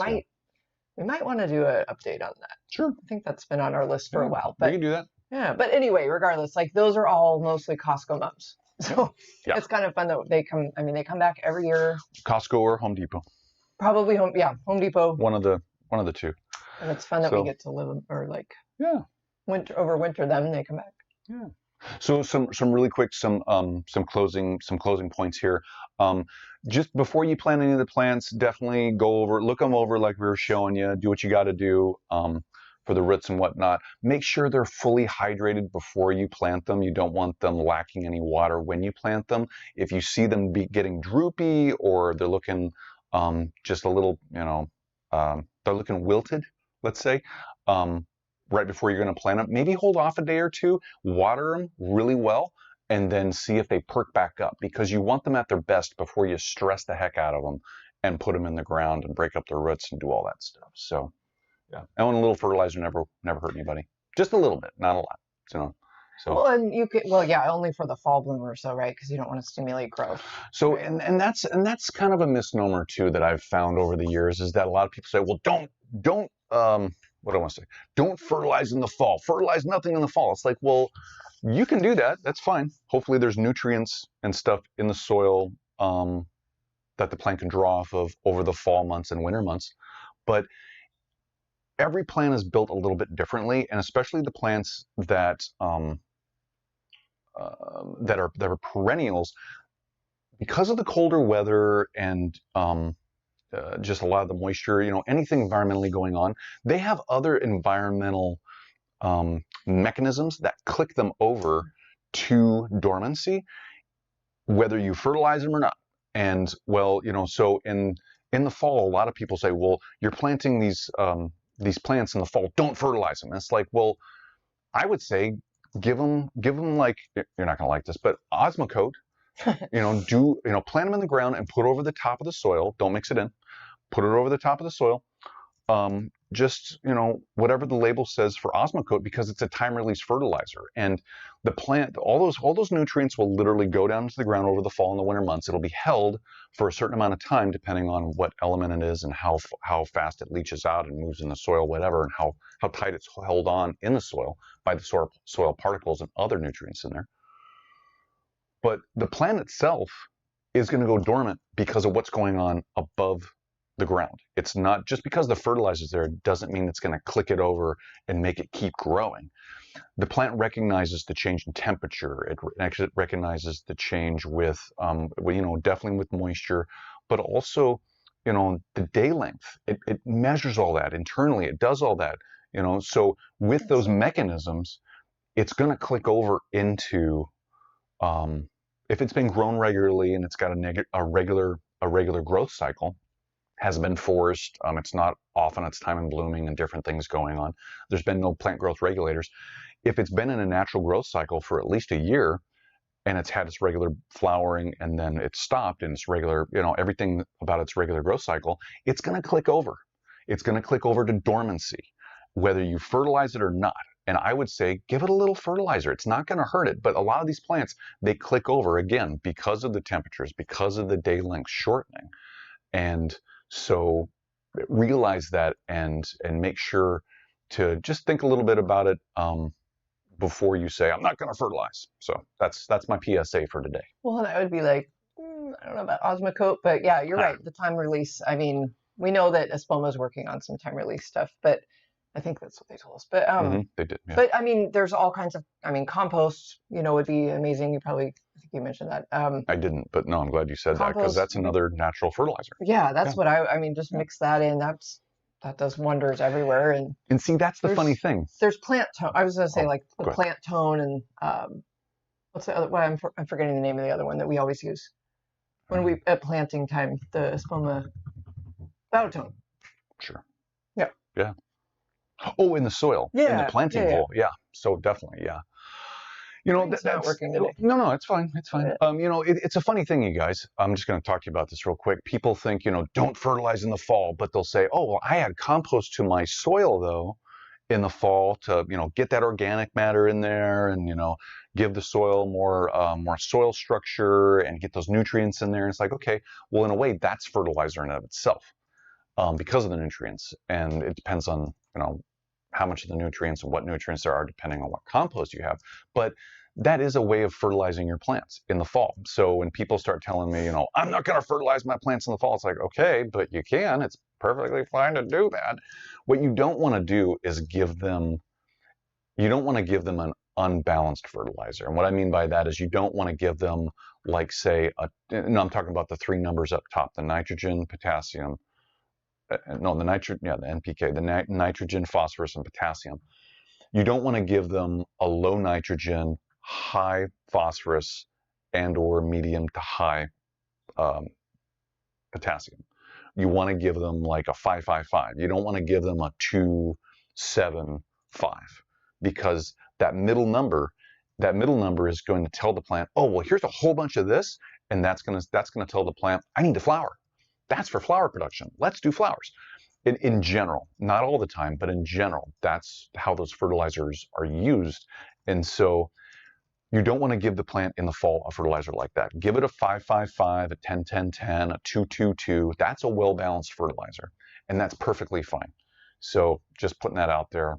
might want to do an update on that. Sure. I think that's been on our list for a while. But we can do that. Yeah. But anyway, regardless, like those are all mostly Costco mums. So it's kind of fun that they come back every year. Costco or Home Depot. Probably Home Depot. One of the two. And it's fun that we get to live overwinter them and they come back. Yeah. So some really quick some closing points here. Just before you plant any of the plants, definitely look them over like we were showing you. Do what you got to do for the roots and whatnot. Make sure they're fully hydrated before you plant them. You don't want them lacking any water when you plant them. If you see them getting droopy or they're looking just a little, they're looking wilted, let's say. Right before you're going to plant them, maybe hold off a day or two, water them really well, and then see if they perk back up, because you want them at their best before you stress the heck out of them and put them in the ground and break up their roots and do all that stuff. So, yeah, and a little fertilizer never hurt anybody. Just a little bit, not a lot. So. Well, and you could, only for the fall bloomer, so right, because you don't want to stimulate growth. So, right? and that's kind of a misnomer too that I've found over the years, is that a lot of people say, well, don't what do I want to say? Don't fertilize in the fall. Fertilize nothing in the fall. It's like, well, you can do that. That's fine. Hopefully there's nutrients and stuff in the soil that the plant can draw off of over the fall months and winter months. But every plant is built a little bit differently, and especially the plants that are perennials, because of the colder weather and just a lot of the moisture, anything environmentally going on, they have other environmental mechanisms that click them over to dormancy, whether you fertilize them or not. And so in the fall, a lot of people say, well, you're planting these plants in the fall, don't fertilize them. And it's like, well, I would say give them like, you're not going to like this, but Osmocote. Plant them in the ground and put over the top of the soil. Don't mix it in. Put it over the top of the soil. Just, whatever the label says for Osmocote, because it's a time-release fertilizer. And the plant, all those nutrients will literally go down into the ground over the fall and the winter months. It'll be held for a certain amount of time, depending on what element it is and how fast it leaches out and moves in the soil, whatever, and how tight it's held on in the soil by the soil particles and other nutrients in there. But the plant itself is going to go dormant because of what's going on above the ground. It's not just because the fertilizer's there, it doesn't mean it's going to click it over and make it keep growing. The plant recognizes the change in temperature. It actually recognizes the change with, definitely with moisture, but also, the day length. It measures all that internally. It does all that, So with those mechanisms, it's going to click over into, if it's been grown regularly and it's got a regular growth cycle, hasn't been forced, it's not off on its time and blooming and different things going on. There's been no plant growth regulators. If it's been in a natural growth cycle for at least a year and it's had its regular flowering and then it's stopped and it's regular, everything about its regular growth cycle, it's going to click over. It's going to click over to dormancy, whether you fertilize it or not. And I would say, give it a little fertilizer. It's not going to hurt it. But a lot of these plants, they click over, again, because of the temperatures, because of the day length shortening. And so realize that and make sure to just think a little bit about it before you say, I'm not going to fertilize. So that's my PSA for today. Well, that would be like, I don't know about Osmocote, but yeah, you're right. The time release. I mean, we know that Espoma is working on some time release stuff, but I think that's what they told us. But they did. Yeah. But I mean, there's all kinds of. I mean, compost, would be amazing. I think you mentioned that. I didn't, but no, I'm glad you said that because that's another natural fertilizer. Yeah, that's what I mean. Just mix that in. That does wonders everywhere. And see, that's the funny thing. There's plant tone. I was going to say like the plant tone and what's the other? Well, I'm forgetting the name of the other one that we always use when we at planting time. The Espoma Biotone. Sure. Yeah. Yeah. Oh, in the soil, in the planting hole. Yeah. So definitely, yeah. That's not working today. No, it's fine. It's fine. It's a funny thing, you guys. I'm just going to talk to you about this real quick. People think, don't fertilize in the fall, but they'll say, oh, well, I add compost to my soil though in the fall to, get that organic matter in there and, give the soil more soil structure and get those nutrients in there. And it's like, okay, well, in a way, that's fertilizer in and of itself because of the nutrients, and it depends on, how much of the nutrients and what nutrients there are depending on what compost you have. But that is a way of fertilizing your plants in the fall. So when people start telling me, I'm not going to fertilize my plants in the fall, it's like, okay, but you can. It's perfectly fine to do that. What you don't want to do is you don't want to give them an unbalanced fertilizer. And what I mean by that is you don't want to give them, like, say, I'm talking about the three numbers up top, the nitrogen, potassium, the NPK, the nitrogen, phosphorus, and potassium. You don't want to give them a low nitrogen, high phosphorus, and or medium to high potassium. You want to give them like a 5-5-5. You don't want to give them a 2-7-5 because that middle number is going to tell the plant, oh, well, here's a whole bunch of this, and that's going to tell the plant, I need to flower. That's for flower production. Let's do flowers. In general, not all the time, but in general, that's how those fertilizers are used. And so you don't want to give the plant in the fall a fertilizer like that. Give it a 5-5-5, a 10-10-10, a 2-2-2. That's a well-balanced fertilizer, and that's perfectly fine. So just putting that out there.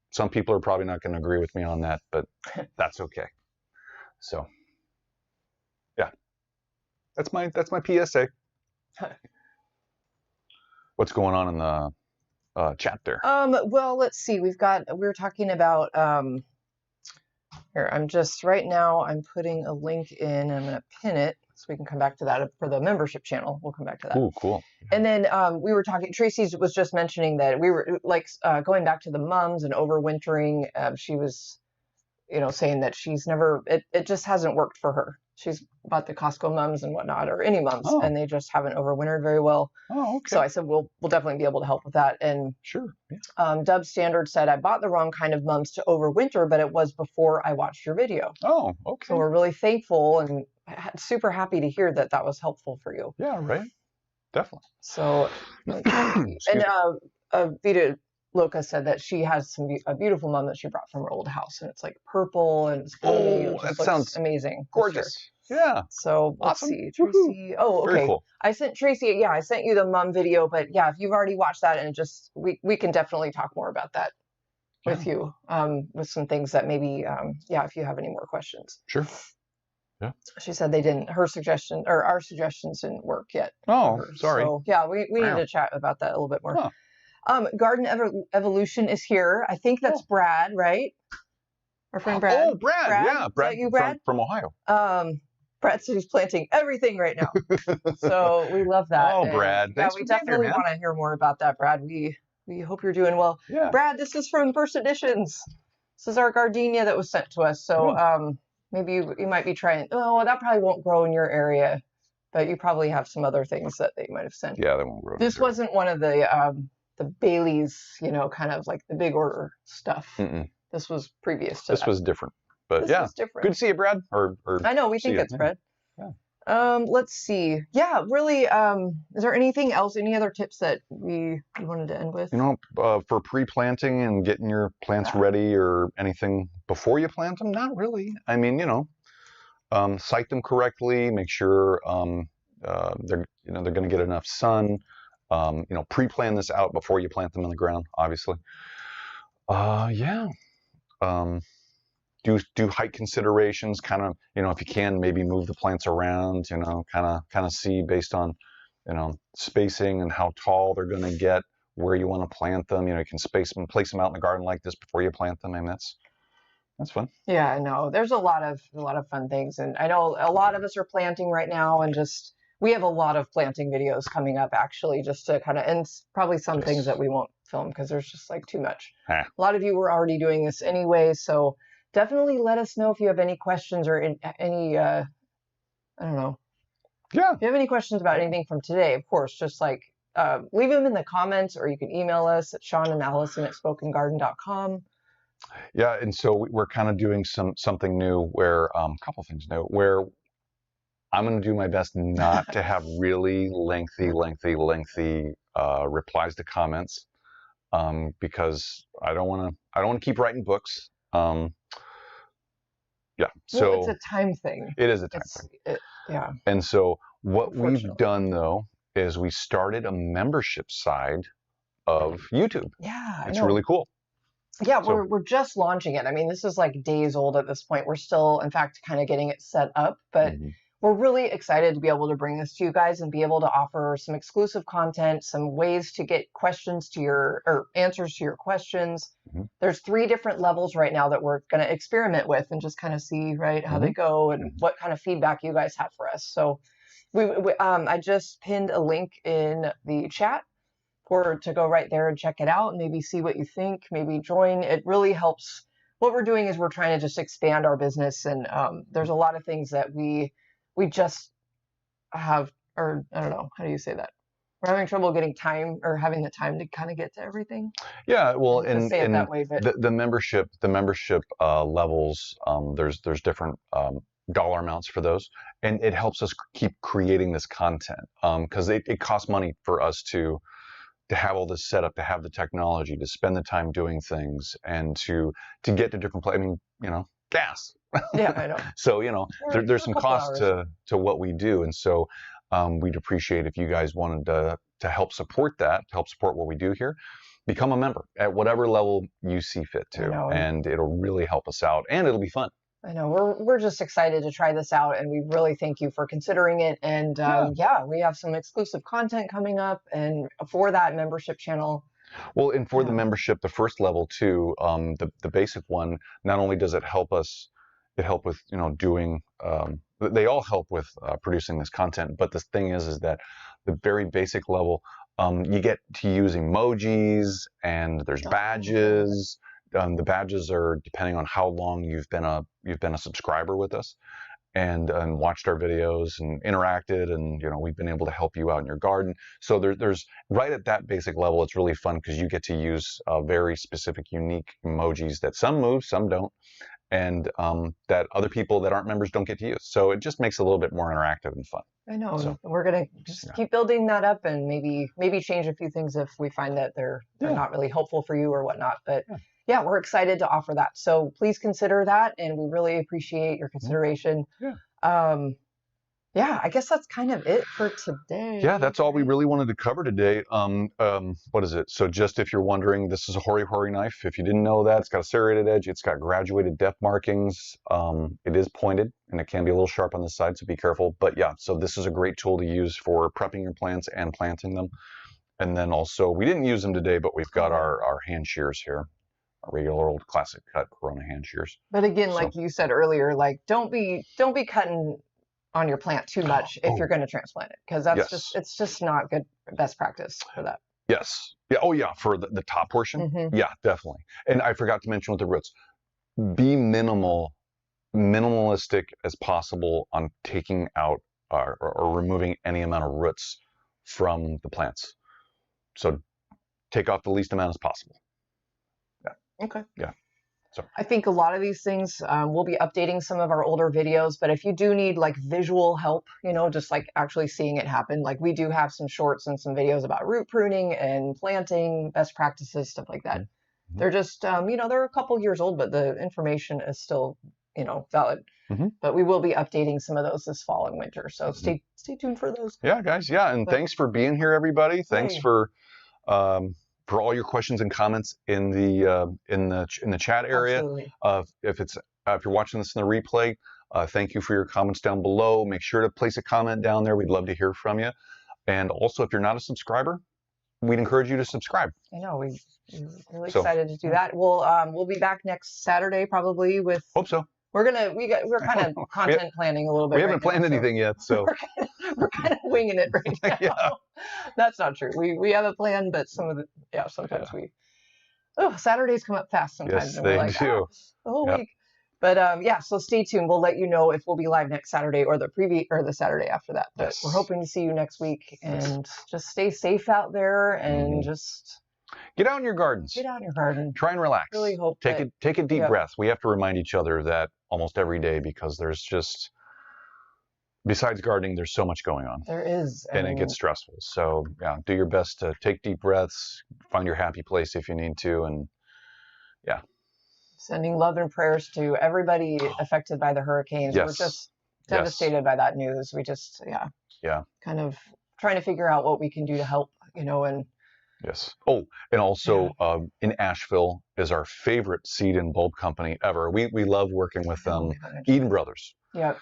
Some people are probably not going to agree with me on that, but that's okay. So yeah, that's my PSA. What's going on in the chat there? Well, let's see. We were talking about here. Right now I'm putting a link in. I'm going to pin it so we can come back to that for the membership channel. We'll come back to that. Ooh, cool. And then we were talking. Tracy was just mentioning that we were going back to the mums and overwintering. She was, saying that she's never. It just hasn't worked for her. She's bought the Costco mums and whatnot, or any mums, and they just haven't overwintered very well. Oh, okay. So I said, we'll definitely be able to help with that. And sure. Yeah. Dub Standard said, I bought the wrong kind of mums to overwinter, but it was before I watched your video. Oh, okay. So we're really thankful and super happy to hear that was helpful for you. Yeah, right. Definitely. So, and Vita Loca said that she has a beautiful mum that she brought from her old house, and it's like purple and it's green. Oh, that sounds amazing. Gorgeous. Yeah. So let's awesome. see, Tracy. Woo-hoo. Oh, okay. Very cool. I sent Tracy. Yeah, I sent you the mum video, but yeah, if you've already watched that, and we can definitely talk more about that with you, with some things that maybe, if you have any more questions. Sure. Yeah. She said our suggestions didn't work yet. Oh, sorry. So yeah, we need to chat about that a little bit more. Huh. Garden Evolution is here. I think that's Brad, right? Our friend Brad. Oh, Brad. Yeah, Brad. Is that you, Brad? From Ohio. Brad said he's planting everything right now. So we love that. Oh, Brad. Yeah, we definitely want to hear more about that, Brad. We hope you're doing well. Yeah. Brad, this is from First Editions. This is our gardenia that was sent to us. So maybe you might be trying. Oh, that probably won't grow in your area, but you probably have some other things that they might have sent. Yeah, they won't grow. This wasn't one of the Bailey's, kind of like the big order stuff. Mm-mm. This was previous to this that. was different. But this yeah, was different. Good to see you, Brad. Or I know, we think it's Brad. Yeah. Let's see. Yeah, really, is there anything else, any other tips that we wanted to end with? For pre-planting and getting your plants ready or anything before you plant them? Not really. I mean, site them correctly, make sure they're going to get enough sun. You know, pre-plan this out before you plant them in the ground, obviously. Yeah. Do height considerations, kind of, you know, if you can, maybe move the plants around, you know, kind of see based on, you know, spacing and how tall they're going to get, where you want to plant them. You know, you can space them, place them out in the garden like this before you plant them. I mean, that's fun. Yeah, I know. There's a lot of fun things, and I know a lot of us are planting right now, and just we have a lot of planting videos coming up actually, just to kind of, and probably some things that we won't film because there's just like too much. A lot of you were already doing this anyway, so definitely let us know if you have any questions or any I don't know. Yeah. If you have any questions about anything from today, of course, just like leave them in the comments, or you can email us at seanandallison@spokengarden.com. Yeah, and so we're kind of doing something new where a couple things new where I'm going to do my best not to have really lengthy replies to comments, because I don't want to keep writing books. Yeah, so well, it's a time thing. It is a time thing. Yeah. And so what we've done though is we started a membership side of YouTube. Yeah, it's really cool. Yeah, we're just launching it. I mean, this is like days old at this point. We're still, in fact, kind of getting it set up, but we're really excited to be able to bring this to you guys and be able to offer some exclusive content, some ways to get questions to or answers to your questions. There's 3 different levels right now that we're going to experiment with and just kind of see, right, how they go and what kind of feedback you guys have for us. So I just pinned a link in the chat to go right there and check it out and maybe see what you think, maybe join. It really helps. What we're doing is we're trying to just expand our business, and there's a lot of things that we just have, or I don't know, how do you say that? We're having trouble getting time or having the time to kind of get to everything. Yeah, well, and say it that way, but the membership levels, there's different dollar amounts for those, and it helps us keep creating this content, because it costs money for us to have all this set up, to have the technology, to spend the time doing things, and to get to different places. I mean, you know, gas. Yeah, I know. So, you know, there's some cost to what we do, and so we'd appreciate if you guys wanted to help support that, to help support what we do here. Become a member at whatever level you see fit to, and it'll really help us out, and it'll be fun. I know, we're just excited to try this out, and we really thank you for considering it. And yeah, we have some exclusive content coming up, and for that membership channel. Well, and for the membership, the first level too, the basic one, not only does it help us, it help with, you know, doing, they all help with producing this content. But the thing is that the very basic level, you get to use emojis, and there's badges. The badges are depending on how long you've been a subscriber with us, and watched our videos and interacted, and you know, we've been able to help you out in your garden. So there's right at that basic level, it's really fun because you get to use very specific, unique emojis that some move, some don't, and that other people that aren't members don't get to use. So it just makes it a little bit more interactive and fun. I know. So, we're gonna just keep building that up, and maybe change a few things if we find that they're not really helpful for you or whatnot. But yeah, we're excited to offer that. So please consider that, and we really appreciate your consideration. Yeah, I guess that's kind of it for today. Yeah, that's all we really wanted to cover today. What is it? So just if you're wondering, this is a hori-hori knife. If you didn't know that, it's got a serrated edge. It's got graduated depth markings. It is pointed, and it can be a little sharp on the side, so be careful. But yeah, so this is a great tool to use for prepping your plants and planting them. And then also, we didn't use them today, but we've got our hand shears here. Regular old classic cut Corona hand shears. But again, like you said earlier, like don't be cutting on your plant too much if you're going to transplant it, because that's it's just not good best practice for that. Yes. Yeah. Oh yeah. For the top portion. Yeah, definitely. And I forgot to mention with the roots, be minimalistic as possible on taking out or removing any amount of roots from the plants. So take off the least amount as possible. Okay. Yeah. So I think a lot of these things, we'll be updating some of our older videos, but if you do need like visual help, you know, just like actually seeing it happen, like we do have some shorts and some videos about root pruning and planting, best practices, stuff like that. They're just, you know, they're a couple years old, but the information is still valid. But we will be updating some of those this fall and winter. So stay tuned for those. Yeah, guys. Yeah, and thanks for being here, everybody. Thanks for all your questions and comments in the chat area. If you're watching this in the replay, thank you for your comments down below. Make sure to place a comment down there. We'd love to hear from you. And also, if you're not a subscriber, we'd encourage you to subscribe. I know we're really excited to do that. We'll be back next Saturday probably with. Hope so. We're kind of content planning a little bit. We haven't planned anything yet, so we're kind of winging it right now. Yeah. That's not true. We have a plan, but sometimes Saturdays come up fast sometimes. Yes, they do. The whole week. But so stay tuned. We'll let you know if we'll be live next Saturday or the Saturday after that. But we're hoping to see you next week, and just stay safe out there and just get out in your gardens. Get out in your garden. Try and relax. Really hope take a deep breath. We have to remind each other that almost every day, because there's just, besides gardening, there's so much going on. There is. And it gets stressful. So do your best to take deep breaths, find your happy place if you need to, and sending love and prayers to everybody affected by the hurricanes. Yes. We're just devastated by that news. We just, kind of trying to figure out what we can do to help, and. Yes. Oh, and also in Asheville is our favorite seed and bulb company ever. We love working with them. Eden Brothers. Yep.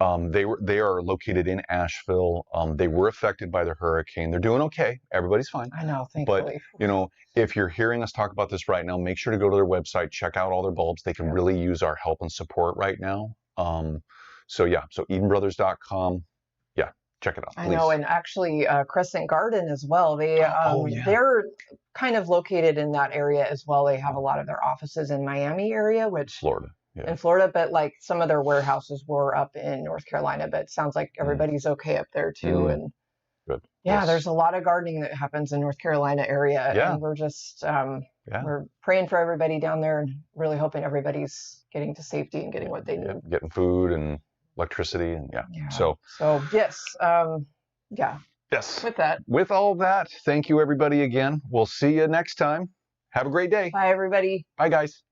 They are located in Asheville. They were affected by the hurricane. They're doing okay. Everybody's fine. I know, thankfully. But if you're hearing us talk about this right now, make sure to go to their website, check out all their bulbs. They can really use our help and support right now. So edenbrothers.com. Check it out, please. I know, and actually Crescent Garden as well. They're kind of located in that area as well. They have a lot of their offices in Miami area, Florida. In Florida, but like some of their warehouses were up in North Carolina. But it sounds like everybody's okay up there too. And good. There's a lot of gardening that happens in North Carolina area, and we're just we're praying for everybody down there and really hoping everybody's getting to safety and getting what they need, getting food and electricity, and so yes. Yes. With all that, thank you everybody again. We'll see you next time. Have a great day. Bye everybody. Bye guys.